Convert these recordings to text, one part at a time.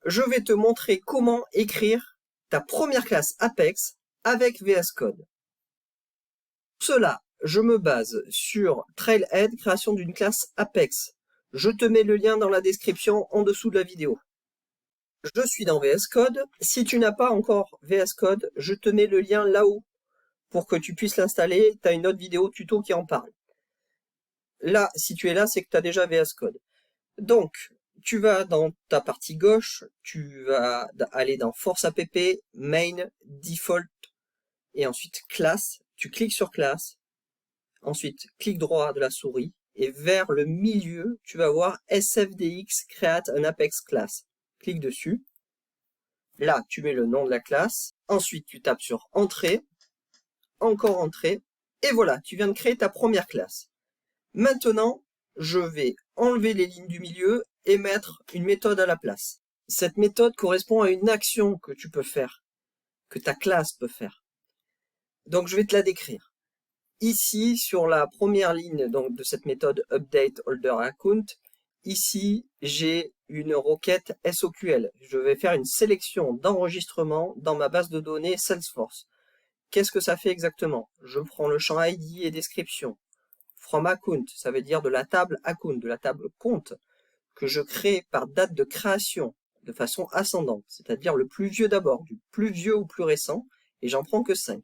je vais te montrer comment écrire ta première classe Apex avec VS Code. Pour cela, je me base sur Trailhead, création d'une classe Apex. Je te mets le lien dans la description en dessous de la vidéo. Je suis dans VS Code. Si tu n'as pas encore VS Code, je te mets le lien là-haut pour que tu puisses l'installer. Tu as une autre vidéo tuto qui en parle. Là, si tu es là, c'est que tu as déjà VS Code. Donc, tu vas dans ta partie gauche, tu vas aller dans Force App, Main, Default, et ensuite Classe. Tu cliques sur Classe. Ensuite, clic droit de la souris, et vers le milieu, tu vas voir SFDX Create an Apex Class. Clique dessus. Là, tu mets le nom de la classe. Ensuite, tu tapes sur Entrée. Encore Entrée. Et voilà, tu viens de créer ta première classe. Maintenant, je vais enlever les lignes du milieu et mettre une méthode à la place. Cette méthode correspond à une action que tu peux faire, que ta classe peut faire. Donc, je vais te la décrire. Ici, sur la première ligne donc, de cette méthode UpdateHolderAccount, ici, j'ai une requête SOQL. Je vais faire une sélection d'enregistrement dans ma base de données Salesforce. Qu'est-ce que ça fait exactement? Je prends le champ ID et description. From account, ça veut dire de la table account, de la table compte, que je crée par date de création, de façon ascendante, c'est-à-dire le plus vieux d'abord, du plus vieux au plus récent, et j'en prends que 5.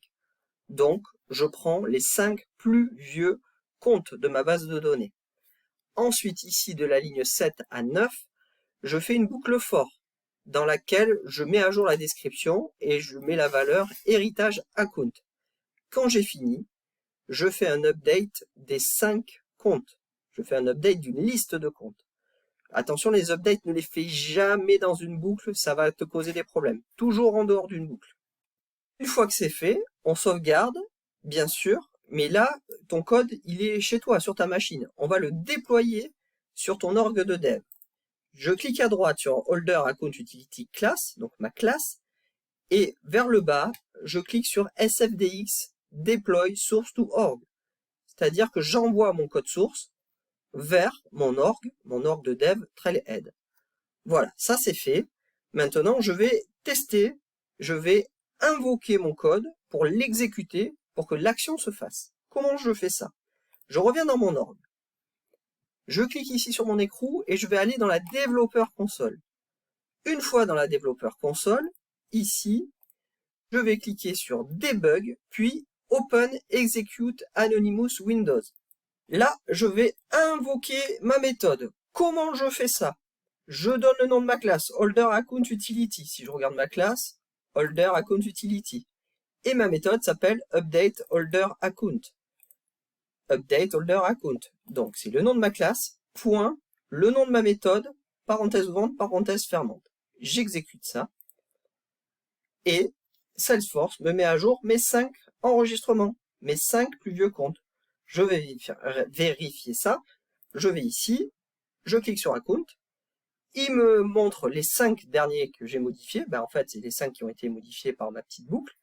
Donc, je prends les 5 plus vieux comptes de ma base de données. Ensuite, ici, de la ligne 7 à 9, je fais une boucle for, dans laquelle je mets à jour la description et je mets la valeur héritage account. Quand j'ai fini, je fais un update des 5 comptes. Je fais un update d'une liste de comptes. Attention, les updates, ne les fais jamais dans une boucle, ça va te causer des problèmes. Toujours en dehors d'une boucle. Une fois que c'est fait, on sauvegarde, bien sûr, mais là, ton code, il est chez toi, sur ta machine. On va le déployer sur ton org de dev. Je clique à droite sur Holder Account Utility Class, donc ma classe, et vers le bas, je clique sur SFDX Deploy Source to Org. C'est-à-dire que j'envoie mon code source vers mon org de dev Trailhead. Voilà, ça c'est fait. Maintenant, je vais tester, je vais invoquer mon code pour l'exécuter, pour que l'action se fasse. Comment je fais ça? Je reviens dans mon org. Je clique ici sur mon écrou et je vais aller dans la Developer Console. Une fois dans la Developer Console, ici, je vais cliquer sur Debug, puis Open Execute Anonymous Windows. Là, je vais invoquer ma méthode. Comment je fais ça? Je donne le nom de ma classe, HolderAccountUtility. Si je regarde ma classe, HolderAccountUtility. Et ma méthode s'appelle UpdateHolderAccount. UpdateHolderAccount. Donc, c'est le nom de ma classe, point, le nom de ma méthode, parenthèse ouvrante, parenthèse fermante. J'exécute ça. Et Salesforce me met à jour mes 5 enregistrements, mes 5 plus vieux comptes. Je vais vérifier ça. Je vais ici, je clique sur Account. Il me montre les 5 derniers que j'ai modifiés. Ben, en fait, c'est les 5 qui ont été modifiés par ma petite boucle.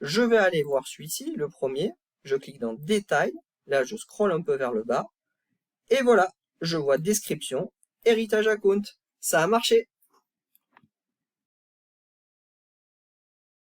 Je vais aller voir celui-ci, le premier. Je clique dans Détails. Là, je scrolle un peu vers le bas. Et voilà, je vois Description, Héritage Account. Ça a marché.